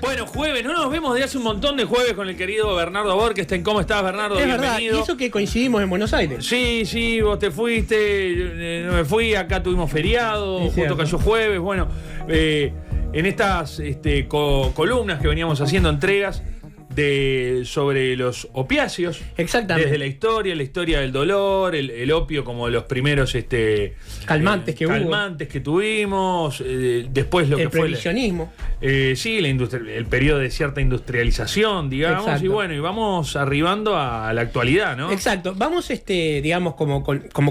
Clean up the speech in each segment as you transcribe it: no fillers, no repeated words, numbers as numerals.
Bueno, jueves, no nos vemos de hace un montón de jueves con el querido Bernardo Borkenstein. ¿Cómo estás, Bernardo? Es Bienvenido. verdad, y eso que coincidimos en Buenos Aires. Sí, vos te fuiste, yo no me fui, acá tuvimos feriado, Es justo cierto. cayó jueves. Bueno, en estas columnas que veníamos haciendo, entregas sobre los opiáceos. Exactamente. Desde la historia del dolor, el opio como los primeros Calmantes que tuvimos, después lo el que fue previsionismo. sí, el periodo de cierta industrialización, digamos. Exacto. Y bueno, y vamos arribando a la actualidad, ¿no? Exacto. Vamos, digamos, como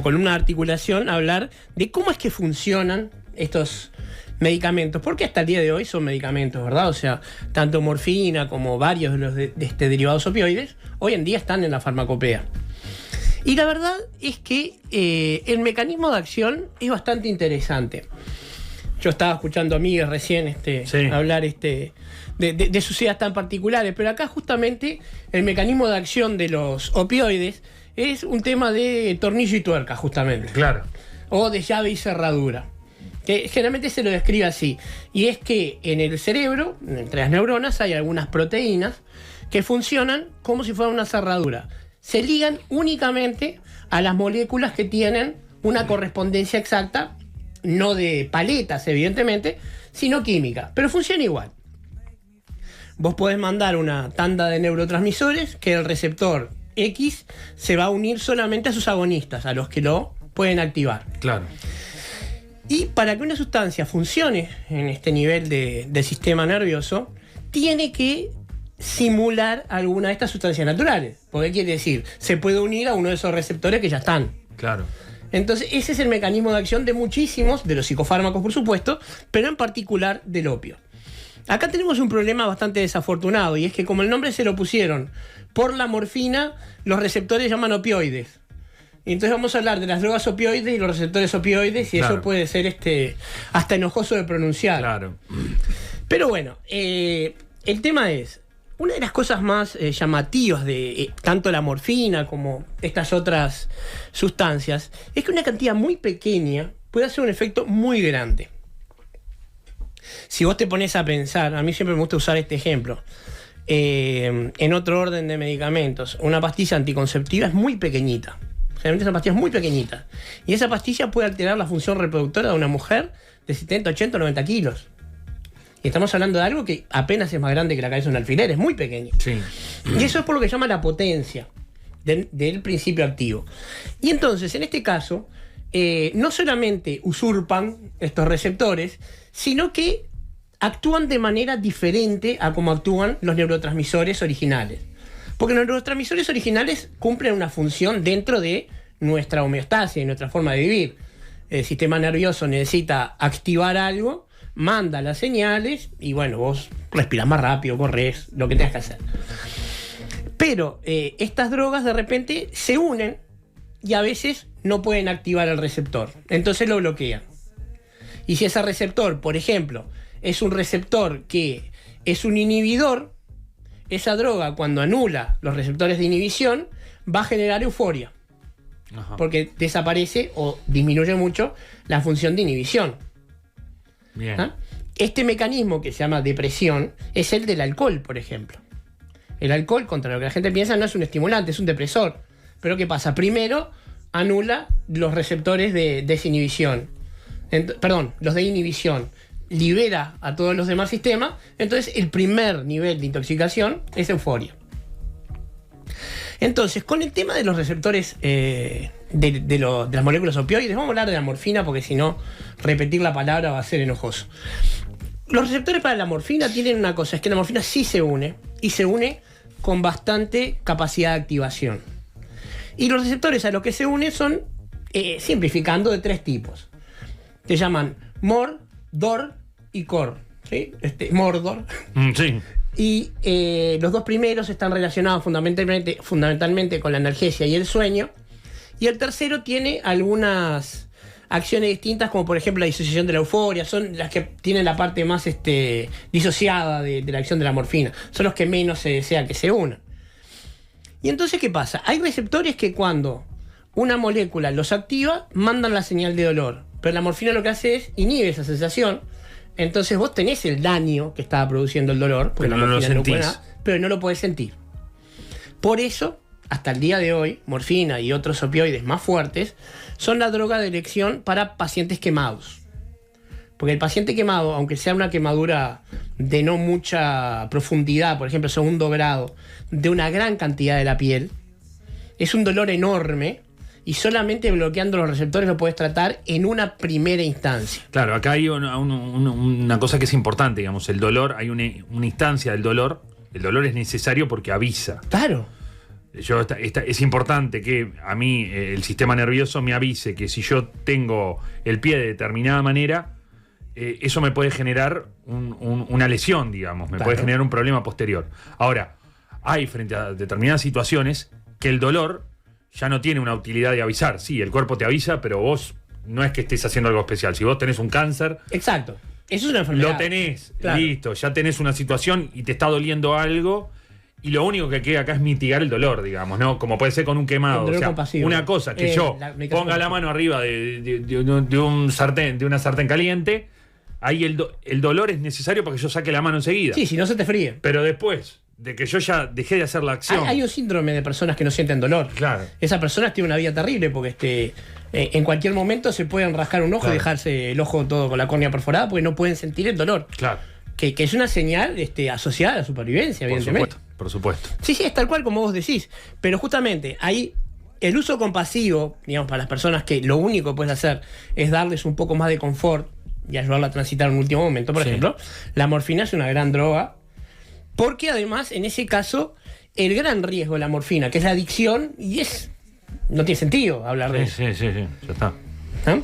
columna de articulación, a hablar de cómo es que funcionan estos medicamentos, porque hasta el día de hoy son medicamentos, ¿verdad? O sea, tanto morfina como varios de los derivados opioides, hoy en día están en la farmacopea. Y la verdad es que el mecanismo de acción es bastante interesante. Yo estaba escuchando a Miguel recién Sí. hablar de sus ideas tan particulares, pero acá justamente el mecanismo de acción de los opioides es un tema de tornillo y tuerca, justamente, Claro. o de llave y cerradura, que generalmente se lo describe así. Y es que en el cerebro, entre las neuronas, hay algunas proteínas que funcionan como si fuera una cerradura. Se ligan únicamente a las moléculas que tienen una correspondencia exacta, no de paletas, evidentemente, sino química, pero funciona igual. Vos podés mandar una tanda de neurotransmisores que el receptor X se va a unir solamente a sus agonistas, a los que lo pueden activar. Claro. Y para que una sustancia funcione en este nivel del sistema nervioso, tiene que simular alguna de estas sustancias naturales. Porque quiere decir, se puede unir a uno de esos receptores que ya están. Claro. Entonces, ese es el mecanismo de acción de muchísimos, de los psicofármacos por supuesto, pero en particular del opio. Acá tenemos un problema bastante desafortunado, y es que como el nombre se lo pusieron por la morfina, los receptores llaman opioides. Y entonces vamos a hablar de las drogas opioides y los receptores opioides, y Claro. eso puede ser hasta enojoso de pronunciar. Claro. Pero bueno, el tema es, una de las cosas más llamativas de tanto la morfina como estas otras sustancias, es que una cantidad muy pequeña puede hacer un efecto muy grande. Si vos te pones a pensar, a mí siempre me gusta usar este ejemplo, en otro orden de medicamentos, una pastilla anticonceptiva es muy pequeñita. Generalmente son pastillas muy pequeñitas. Y esa pastilla puede alterar la función reproductora de una mujer de 70, 80, 90 kilos. Y estamos hablando de algo que apenas es más grande que la cabeza de un alfiler, es muy pequeño. Sí. Y eso es por lo que llama la potencia del principio activo. Y entonces, en este caso, no solamente usurpan estos receptores, sino que actúan de manera diferente a como actúan los neurotransmisores originales. Porque los neurotransmisores originales cumplen una función dentro de nuestra homeostasis, nuestra forma de vivir. El sistema nervioso necesita activar algo, manda las señales y bueno, vos respirás más rápido, corres, lo que tengas que hacer. Pero estas drogas de repente se unen y a veces no pueden activar el receptor. Entonces lo bloquean. Y si ese receptor, por ejemplo, es un receptor que es un inhibidor, esa droga, cuando anula los receptores de inhibición, va a generar euforia. Ajá. Porque desaparece o disminuye mucho la función de inhibición. Bien. ¿Ah? Este mecanismo que se llama depresión es el del alcohol, por ejemplo. El alcohol, contra lo que la gente piensa, no es un estimulante, es un depresor. Pero ¿qué pasa? Primero anula los receptores de desinhibición. Perdón, los de inhibición. Libera a todos los demás sistemas. Entonces el primer nivel de intoxicación es euforia. Entonces, con el tema de los receptores de las moléculas opioides, vamos a hablar de la morfina porque si no, repetir la palabra va a ser enojoso. Los receptores para la morfina tienen una cosa, es que la morfina sí se une, y se une con bastante capacidad de activación. Y los receptores a los que se une son, simplificando, de tres tipos. Se llaman MOR, DOR y COR. ¿Sí? Mordor. Sí. Y los dos primeros están relacionados fundamentalmente con la analgesia y el sueño. Y el tercero tiene algunas acciones distintas, como por ejemplo la disociación de la euforia. Son las que tienen la parte más disociada de la acción de la morfina. Son los que menos se desea que se unan. Y entonces, ¿qué pasa? Hay receptores que cuando una molécula los activa, mandan la señal de dolor. Pero la morfina lo que hace es inhibe esa sensación. Entonces vos tenés el daño que estaba produciendo el dolor, porque pero no lo sentís. pero no lo podés sentir. Por eso, hasta el día de hoy, morfina y otros opioides más fuertes son la droga de elección para pacientes quemados. Porque el paciente quemado, aunque sea una quemadura de no mucha profundidad, por ejemplo, segundo grado, de una gran cantidad de la piel, es un dolor enorme y solamente bloqueando los receptores lo puedes tratar en una primera instancia. Claro, acá hay una cosa que es importante, digamos, el dolor, hay una instancia del dolor. El dolor es necesario porque avisa. Claro. Es importante que a mí el sistema nervioso me avise que si yo tengo el pie de determinada manera, eso me puede generar una lesión, digamos, me puede generar un problema posterior. Ahora, hay frente a determinadas situaciones que el dolor ya no tiene una utilidad de avisar. Sí, el cuerpo te avisa, pero vos no es que estés haciendo algo especial. Si vos tenés un cáncer... Exacto. Eso es una enfermedad. Lo tenés, listo, ya tenés una situación y te está doliendo algo y lo único que queda acá es mitigar el dolor, digamos, ¿no? Como puede ser con un quemado. O sea, una cosa que yo ponga la mano arriba de un sartén, de una sartén caliente, ahí el dolor es necesario para que yo saque la mano enseguida. Sí, si no se te fríe. Pero después de que yo ya dejé de hacer la acción... Hay un síndrome de personas que no sienten dolor. Claro. Esas personas tienen una vida terrible porque en cualquier momento se pueden rascar un ojo y dejarse el ojo todo con la córnea perforada porque no pueden sentir el dolor. Claro. Que es una señal asociada a la supervivencia, evidentemente. Por supuesto. Sí, es tal cual como vos decís. Pero justamente ahí el uso compasivo, digamos, para las personas que lo único que puedes hacer es darles un poco más de confort y ayudarla a transitar un último momento, por ejemplo, la morfina es una gran droga. Porque además, en ese caso, el gran riesgo de la morfina, que es la adicción, no tiene sentido hablar de eso. Sí, ya está. ¿Ah?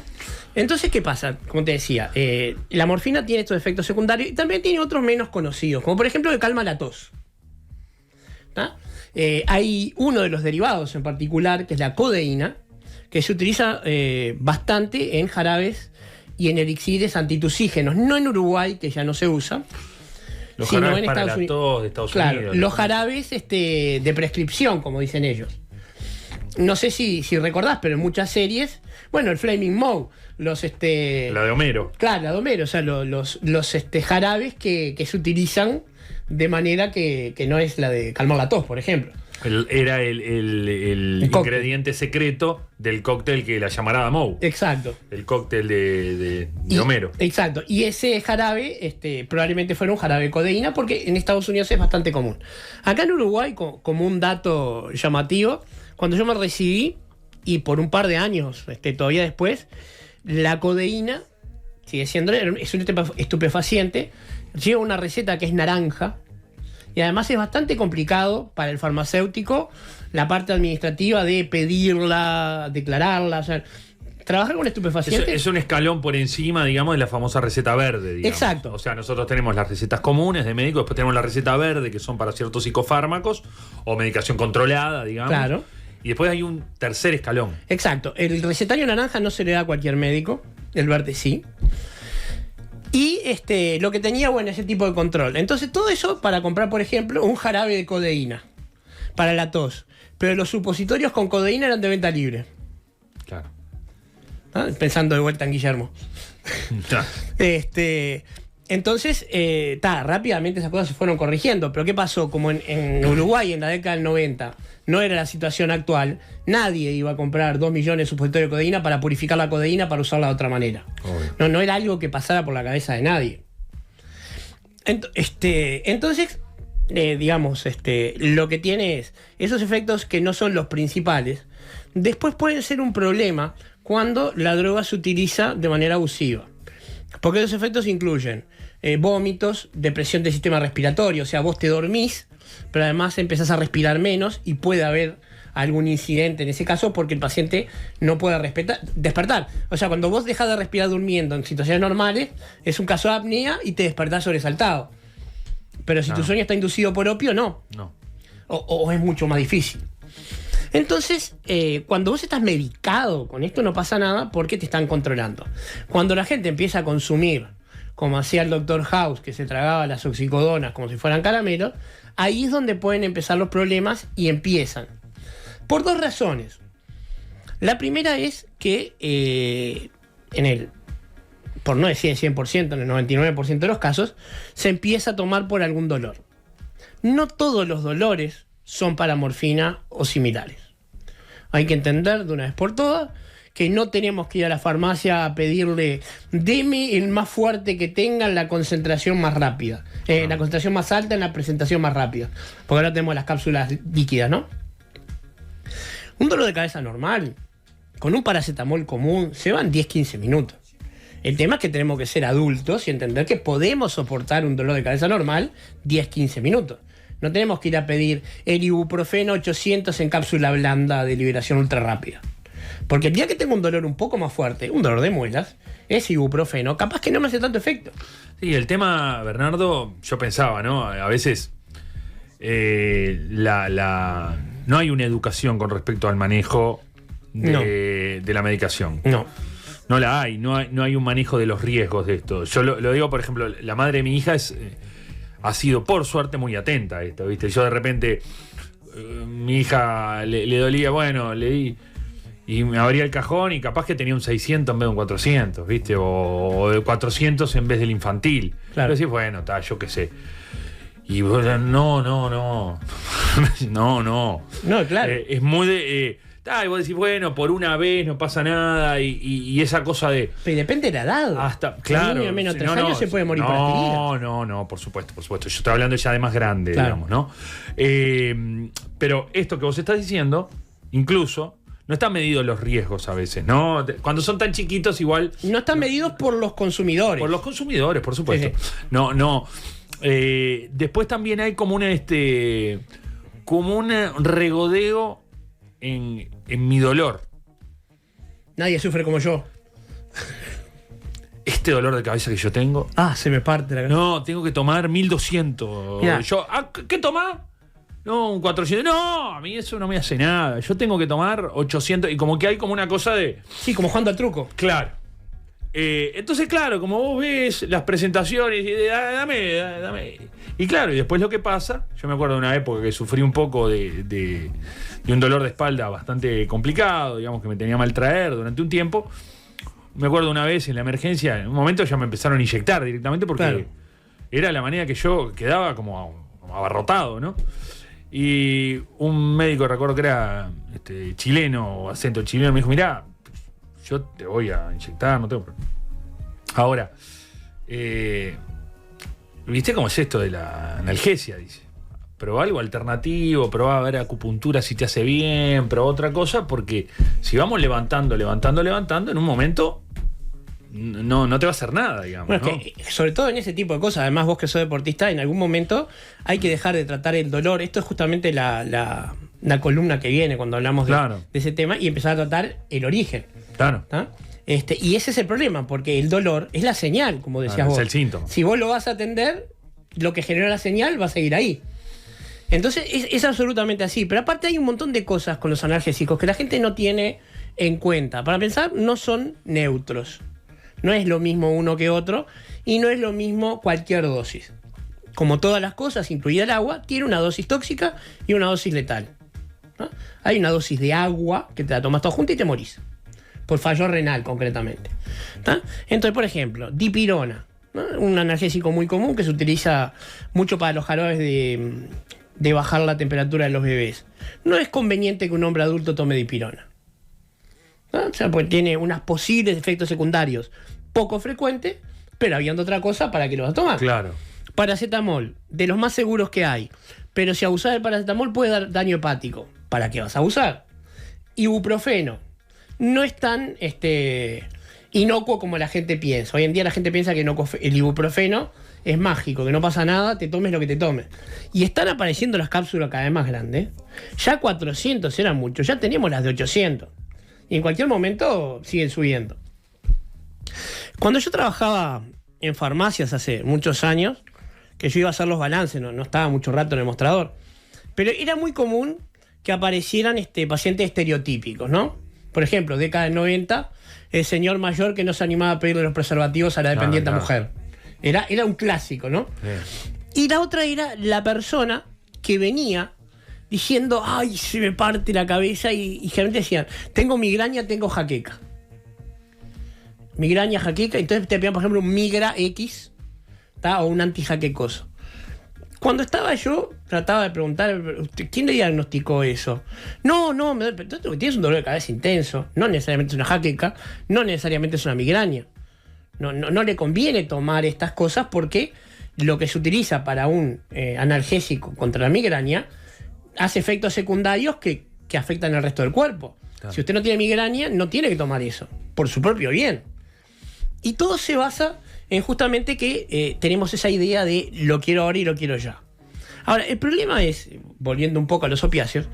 Entonces, ¿qué pasa? Como te decía, la morfina tiene estos efectos secundarios y también tiene otros menos conocidos, como por ejemplo que calma la tos. Hay uno de los derivados en particular, que es la codeína, que se utiliza bastante en jarabes y en elixires antitusígenos, no en Uruguay, que ya no se usa. Los jarabes para la tos de Estados Unidos. Los jarabes de prescripción, como dicen ellos. No sé si recordás, pero en muchas series, bueno, el Flaming Moe, la de Homero. Claro, la de Homero, o sea, los jarabes que se utilizan de manera que no es la de calmar la tos, por ejemplo. Era el ingrediente secreto del cóctel que la llamarada Moe. Exacto. El cóctel de Homero. Exacto. Y ese jarabe probablemente fuera un jarabe de codeína porque en Estados Unidos es bastante común. Acá en Uruguay, como un dato llamativo, cuando yo me recibí, y por un par de años todavía después, la codeína sigue siendo, es un estupefaciente, lleva una receta que es naranja. Y además es bastante complicado para el farmacéutico la parte administrativa de pedirla, declararla. O sea, trabajar con estupefacientes. Es un escalón por encima, digamos, de la famosa receta verde, digamos. Exacto. O sea, nosotros tenemos las recetas comunes de médicos, después tenemos la receta verde, que son para ciertos psicofármacos o medicación controlada, digamos. Claro. Y después hay un tercer escalón. Exacto. El recetario naranja no se le da a cualquier médico, el verde sí. Y lo que tenía, bueno, ese tipo de control. Entonces, todo eso para comprar, por ejemplo, un jarabe de codeína para la tos. Pero los supositorios con codeína eran de venta libre. Claro. ¿Ah? Pensando de vuelta en Guillermo. Entonces, rápidamente esas cosas se fueron corrigiendo. Pero ¿qué pasó? Como en Uruguay en la década del 90 no era la situación actual, nadie iba a comprar 2 millones de supositorios de codeína para purificar la codeína para usarla de otra manera. No era algo que pasara por la cabeza de nadie. Entonces, digamos, lo que tiene es esos efectos que no son los principales. Después pueden ser un problema cuando la droga se utiliza de manera abusiva. Porque los efectos incluyen vómitos, depresión del sistema respiratorio, o sea, vos te dormís, pero además empezás a respirar menos y puede haber algún incidente en ese caso porque el paciente no puede despertar. O sea, cuando vos dejás de respirar durmiendo en situaciones normales, es un caso de apnea y te despertás sobresaltado. Pero si tu sueño está inducido por opio, no. O es mucho más difícil. Entonces, cuando vos estás medicado con esto no pasa nada porque te están controlando. Cuando la gente empieza a consumir, como hacía el Dr. House, que se tragaba las oxicodonas como si fueran caramelos, ahí es donde pueden empezar los problemas y empiezan. Por 2 razones. La primera es que en el por no decir el 100%, en el 99% de los casos, se empieza a tomar por algún dolor. No todos los dolores son para morfina o similares. Hay que entender de una vez por todas que no tenemos que ir a la farmacia a pedirle, deme el más fuerte que tenga en la concentración más rápida, la concentración más alta en la presentación más rápida, porque ahora tenemos las cápsulas líquidas, ¿no? Un dolor de cabeza normal, con un paracetamol común, se van 10-15 minutos. El tema es que tenemos que ser adultos y entender que podemos soportar un dolor de cabeza normal 10-15 minutos. No tenemos que ir a pedir el ibuprofeno 800 en cápsula blanda de liberación ultra rápida. Porque el día que tengo un dolor un poco más fuerte, un dolor de muelas, ese ibuprofeno capaz que no me hace tanto efecto. Sí, el tema, Bernardo, yo pensaba, ¿no? A veces no hay una educación con respecto al manejo de la medicación. No la hay, no hay un manejo de los riesgos de esto. Yo lo digo, por ejemplo, la madre de mi hija ha sido, por suerte, muy atenta a esto, ¿viste? Yo de repente, mi hija le dolía, bueno, le di, y me abría el cajón y capaz que tenía un 600 en vez de un 400, ¿viste? O de 400 en vez del infantil. Claro. Pero sí, bueno, yo qué sé. Y bueno, no, claro. Es muy de... y vos decís, bueno, por una vez no pasa nada, y esa cosa de... Pero depende de la edad. Hasta, claro. Un niño de menos de 3 años se puede morir por aspirina. No, por supuesto. Yo estoy hablando ya de más grande, claro, digamos, ¿no? Pero esto que vos estás diciendo, incluso, no están medidos los riesgos a veces, ¿no? Cuando son tan chiquitos, igual... No están medidos por los consumidores. Por los consumidores, por supuesto. Sí. No. Después también hay como un regodeo en mi dolor. Nadie sufre como yo. Este dolor de cabeza que yo tengo. Se me parte la cabeza. No, tengo que tomar 1200. Mirá. ¿Qué tomás? No, un 400. No, a mí eso no me hace nada. Yo tengo que tomar 800. Y como que hay como una cosa de... Sí, como jugando al truco. Claro. Entonces, claro, como vos ves las presentaciones, dame. Y claro, y después lo que pasa, yo me acuerdo de una época que sufrí un poco de un dolor de espalda bastante complicado, digamos que me tenía mal traer durante un tiempo. Me acuerdo una vez en la emergencia, en un momento ya me empezaron a inyectar directamente porque claro, era la manera que yo quedaba como abarrotado, ¿no? Y un médico, recuerdo que era chileno, acento chileno, me dijo, mirá, yo te voy a inyectar, no tengo problema. Ahora, ¿viste cómo es esto de la analgesia? Dice. Probá algo alternativo, probá a ver acupuntura si te hace bien, probá otra cosa, porque si vamos levantando, en un momento no te va a hacer nada, digamos. Bueno, ¿no? es que, sobre todo en ese tipo de cosas, además vos que sos deportista, en algún momento hay que dejar de tratar el dolor. Esto es justamente la columna que viene cuando hablamos de ese tema, y empezar a tratar el origen. Claro. ¿Ah? Y ese es el problema, porque el dolor es la señal, como decías vos. Es el síntoma. Si vos lo vas a atender, lo que genera la señal va a seguir ahí. Entonces es absolutamente así. Pero aparte hay un montón de cosas con los analgésicos que la gente no tiene en cuenta. Para pensar, no son neutros. No es lo mismo uno que otro, y no es lo mismo cualquier dosis. Como todas las cosas, incluida el agua, tiene una dosis tóxica y una dosis letal. ¿No? Hay una dosis de agua que te la tomas toda junta y te morís. Por fallo renal, concretamente. ¿Tá? Entonces, por ejemplo, dipirona, ¿no? Un analgésico muy común que se utiliza mucho para los jarabes de bajar la temperatura de los bebés. No es conveniente que un hombre adulto tome dipirona. ¿No? O sea, pues tiene unos posibles efectos secundarios poco frecuentes, pero habiendo otra cosa, ¿para qué lo vas a tomar? Claro. Paracetamol, de los más seguros que hay. Pero si abusas del paracetamol puede dar daño hepático. ¿Para qué vas a abusar? Ibuprofeno. No es tan inocuo como la gente piensa. Hoy en día la gente piensa que el ibuprofeno es mágico, que no pasa nada, te tomes lo que te tomes. Y están apareciendo las cápsulas cada vez más grandes. Ya 400 eran mucho, ya teníamos las de 800. Y en cualquier momento siguen subiendo. Cuando yo trabajaba en farmacias hace muchos años, que yo iba a hacer los balances, no estaba mucho rato en el mostrador, pero era muy común que aparecieran pacientes estereotípicos, ¿no? Por ejemplo, década del 90, el señor mayor que no se animaba a pedirle los preservativos a la dependiente mujer. Era un clásico, ¿no? Sí. Y la otra era la persona que venía diciendo, ay, se me parte la cabeza, y generalmente decían, tengo migraña, tengo jaqueca. migraña, jaqueca, entonces te pedían, por ejemplo, un Migra X, ¿tá? O un antijaquecoso. Cuando estaba yo, trataba de preguntar, ¿quién le diagnosticó eso? No, tienes un dolor de cabeza intenso, no necesariamente es una jaqueca, no necesariamente es una migraña. No le conviene tomar estas cosas porque lo que se utiliza para un analgésico contra la migraña hace efectos secundarios que afectan al resto del cuerpo. Claro. Si usted no tiene migraña, no tiene que tomar eso, por su propio bien. Y todo se basa en justamente que tenemos esa idea de lo quiero ahora y lo quiero ya. Ahora, el problema es, volviendo un poco a los opiáceos,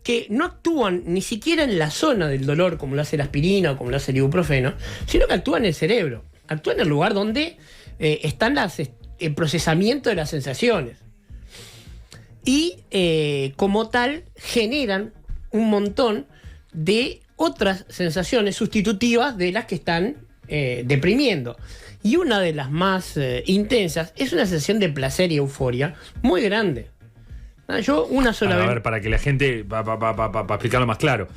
que no actúan ni siquiera en la zona del dolor como lo hace la aspirina o como lo hace el ibuprofeno, sino que actúan en el cerebro, actúan en el lugar donde están el procesamiento de las sensaciones. Y como tal generan un montón de otras sensaciones sustitutivas de las que están deprimiendo. Y una de las más intensas es una sensación de placer y euforia muy grande. Yo una sola vez... A ver, para que la gente, para explicarlo más claro,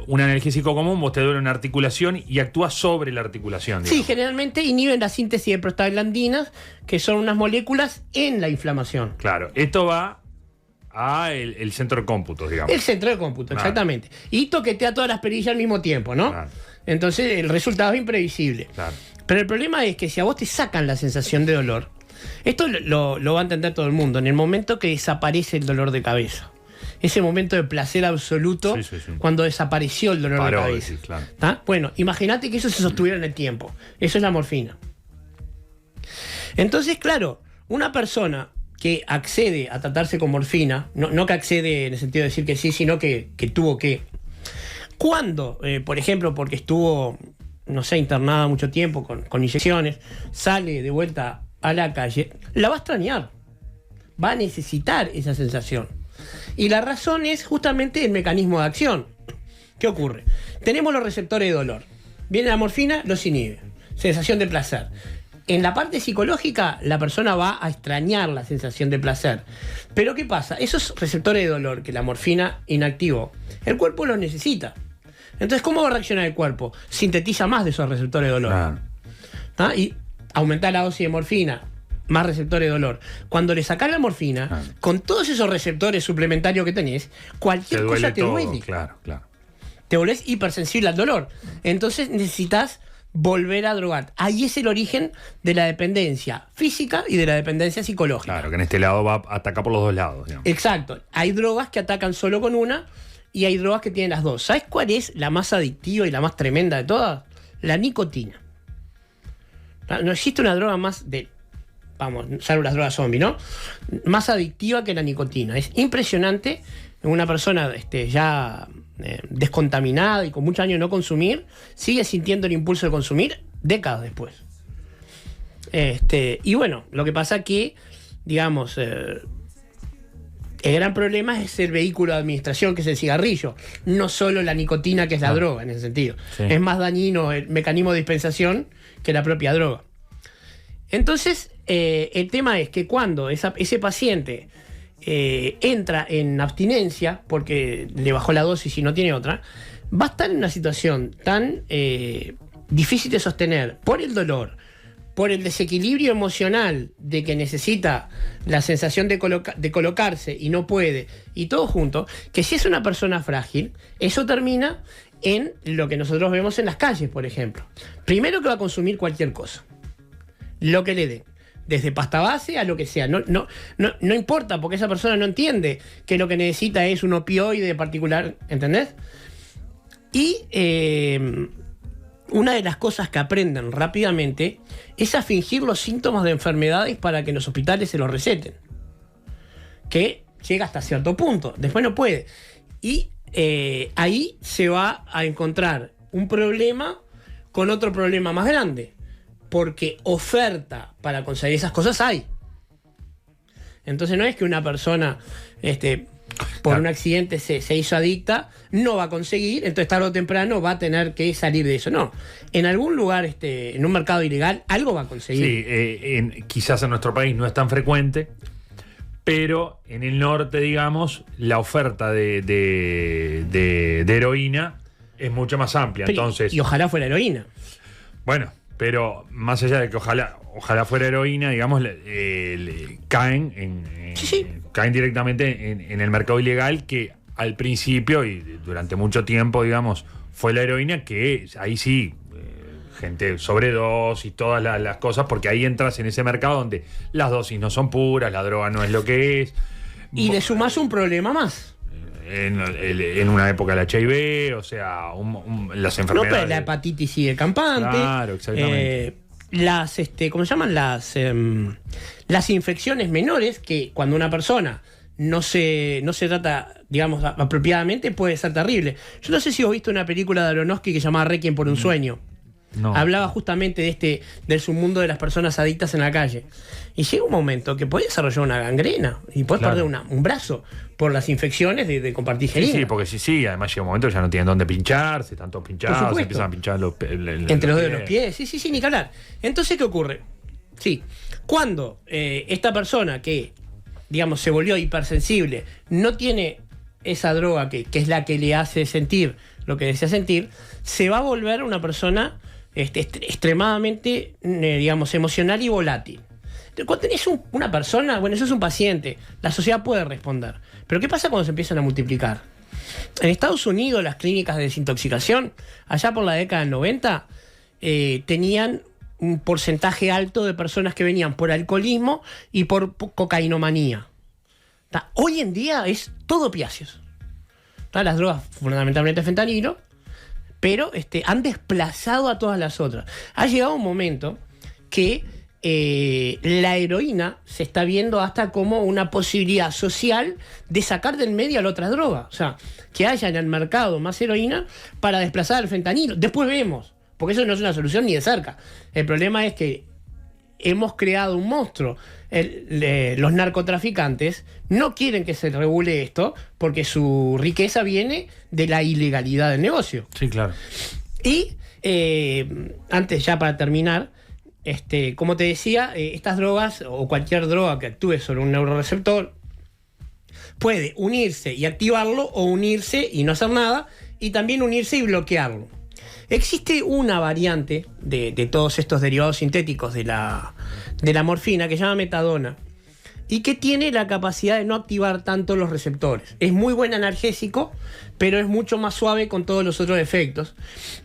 un analgésico común, vos te duele una articulación y actúa sobre la articulación. Digamos. Sí, generalmente inhiben la síntesis de prostaglandinas, que son unas moléculas en la inflamación. Claro, esto va a el centro de cómputo, digamos. El centro de cómputo, exactamente. Y toquetea todas las perillas al mismo tiempo, ¿no? Claro. Entonces el resultado es imprevisible. Claro. Pero el problema es que si a vos te sacan la sensación de dolor, esto lo va a entender todo el mundo, en el momento que desaparece el dolor de cabeza. Ese momento de placer absoluto, cuando desapareció el dolor de cabeza. Sí, claro. Bueno, imagínate que eso se sostuviera en el tiempo. Eso es la morfina. Entonces, claro, una persona que accede a tratarse con morfina, no que accede en el sentido de decir que sí, sino que tuvo que... Cuando, por ejemplo, porque estuvo, no sé, internada mucho tiempo con inyecciones, sale de vuelta a la calle, la va a extrañar. Va a necesitar esa sensación. Y la razón es justamente el mecanismo de acción. ¿Qué ocurre? Tenemos los receptores de dolor. Viene la morfina, los inhibe. Sensación de placer. En la parte psicológica, la persona va a extrañar la sensación de placer. Pero ¿qué pasa? Esos receptores de dolor que la morfina inactivó, el cuerpo los necesita. Entonces, ¿cómo va a reaccionar el cuerpo? Sintetiza más de esos receptores de dolor. Y aumenta la dosis de morfina, más receptores de dolor. Cuando le sacás la morfina, con todos esos receptores suplementarios que tenés, cualquier cosa te duele. Claro. Te volvés hipersensible al dolor. Entonces necesitas volver a drogar. Ahí es el origen de la dependencia física y de la dependencia psicológica. Claro, que en este lado va a atacar por los dos lados. Digamos. Exacto. Hay drogas que atacan solo con una y hay drogas que tienen las dos. ¿Sabes cuál es la más adictiva y la más tremenda de todas? La nicotina. No existe una droga más salvo las drogas zombie, ¿no? Más adictiva que la nicotina. Es impresionante. Una persona ya descontaminada y con muchos años de no consumir, sigue sintiendo el impulso de consumir décadas después. Y bueno, lo que pasa que, digamos, el gran problema es el vehículo de administración, que es el cigarrillo, no solo la nicotina, que es la droga en ese sentido. Sí. Es más dañino el mecanismo de dispensación que la propia droga. Entonces, el tema es que cuando ese paciente entra en abstinencia, porque le bajó la dosis y no tiene otra, va a estar en una situación tan difícil de sostener por el dolor, por el desequilibrio emocional de que necesita la sensación de colocarse y no puede, y todo junto, que si es una persona frágil, eso termina en lo que nosotros vemos en las calles, por ejemplo. Primero, que va a consumir cualquier cosa, lo que le den, desde pasta base a lo que sea. No importa, porque esa persona no entiende que lo que necesita es un opioide particular, ¿entendés? Y una de las cosas que aprenden rápidamente es a fingir los síntomas de enfermedades para que en los hospitales se los receten. Que llega hasta cierto punto, después no puede. Y ahí se va a encontrar un problema con otro problema más grande. Porque oferta para conseguir esas cosas hay. Entonces no es que una persona por un accidente se hizo adicta, no va a conseguir, entonces tarde o temprano va a tener que salir de eso. No, en algún lugar, en un mercado ilegal, algo va a conseguir. Sí, quizás en nuestro país no es tan frecuente, pero en el norte, digamos, la oferta de heroína es mucho más amplia. Pero, entonces, y ojalá fuera heroína. Bueno, pero más allá de que ojalá fuera heroína, digamos, caen Sí. caen directamente en el mercado ilegal, que al principio y durante mucho tiempo, digamos, fue la heroína, que ahí sí, gente sobredosis y todas las cosas, porque ahí entras en ese mercado donde las dosis no son puras, la droga no es lo que es. Y le sumás un problema más. En una época del HIV, o sea, las enfermedades. No, pero la hepatitis sigue campante. Claro, exactamente. ¿Cómo se llaman? Las infecciones menores, que cuando una persona no se trata, digamos, apropiadamente, puede ser terrible. Yo no sé si has visto una película de Aronofsky que se llamaba Requiem por un sueño. No. Hablaba justamente del submundo de las personas adictas en la calle. Y llega un momento que puede desarrollar una gangrena y puedes Claro. perder un brazo por las infecciones de compartir Sí, jeringa. sí, porque sí, además llega un momento que ya no tienen dónde pincharse, están todos Por pinchados, supuesto. se empiezan a pinchar Entre los dedos de los pies, sí, ni que hablar. Entonces, ¿qué ocurre? Sí, cuando esta persona que, digamos, se volvió hipersensible, no tiene esa droga que es la que le hace sentir lo que desea sentir, se va a volver una persona extremadamente, digamos, emocional y volátil. Entonces, cuando tenés una persona, bueno, eso es un paciente, la sociedad puede responder. Pero ¿qué pasa cuando se empiezan a multiplicar? En Estados Unidos, las clínicas de desintoxicación, allá por la década del 90, tenían un porcentaje alto de personas que venían por alcoholismo y por cocainomanía. Hoy en día es todo opiáceos. Las drogas, fundamentalmente fentanilo, pero han desplazado a todas las otras. Ha llegado un momento que la heroína se está viendo hasta como una posibilidad social de sacar del medio a la otra droga. O sea, que haya en el mercado más heroína para desplazar al fentanilo. Después vemos, porque eso no es una solución ni de cerca. El problema es que hemos creado un monstruo. Los narcotraficantes no quieren que se regule esto porque su riqueza viene de la ilegalidad del negocio. Sí, claro. Y antes, ya para terminar, como te decía, estas drogas o cualquier droga que actúe sobre un neuroreceptor puede unirse y activarlo, o unirse y no hacer nada, y también unirse y bloquearlo. Existe una variante de todos estos derivados sintéticos de la morfina que se llama metadona y que tiene la capacidad de no activar tanto los receptores. Es muy buen analgésico, pero es mucho más suave con todos los otros efectos.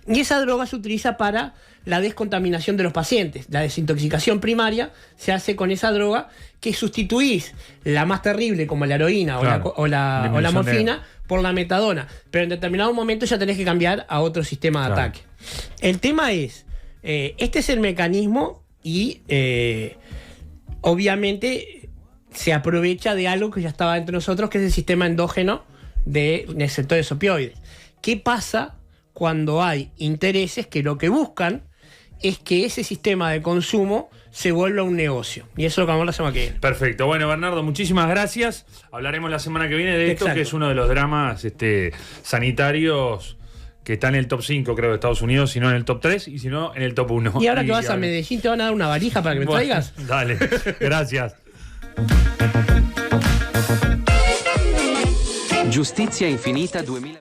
Y esa droga se utiliza para la descontaminación de los pacientes. La desintoxicación primaria se hace con esa droga, que sustituís la más terrible como la heroína, claro, o la morfina por la metadona. Pero en determinado momento ya tenés que cambiar a otro sistema de ataque. El tema es, este es el mecanismo y obviamente se aprovecha de algo que ya estaba entre nosotros, que es el sistema endógeno de receptores opioides. ¿Qué pasa cuando hay intereses que lo que buscan es que ese sistema de consumo se vuelva un negocio? Y eso es lo que vamos a la semana que viene. Perfecto. Bueno, Bernardo, muchísimas gracias. Hablaremos la semana que viene de esto, que es uno de los dramas sanitarios que está en el top 5, creo, de Estados Unidos, si no en el top 3 y si no en el top 1. Y ahora que vas a Medellín, ¿te van a dar una valija para que me traigas? Dale, gracias. Giustizia Infinita 2000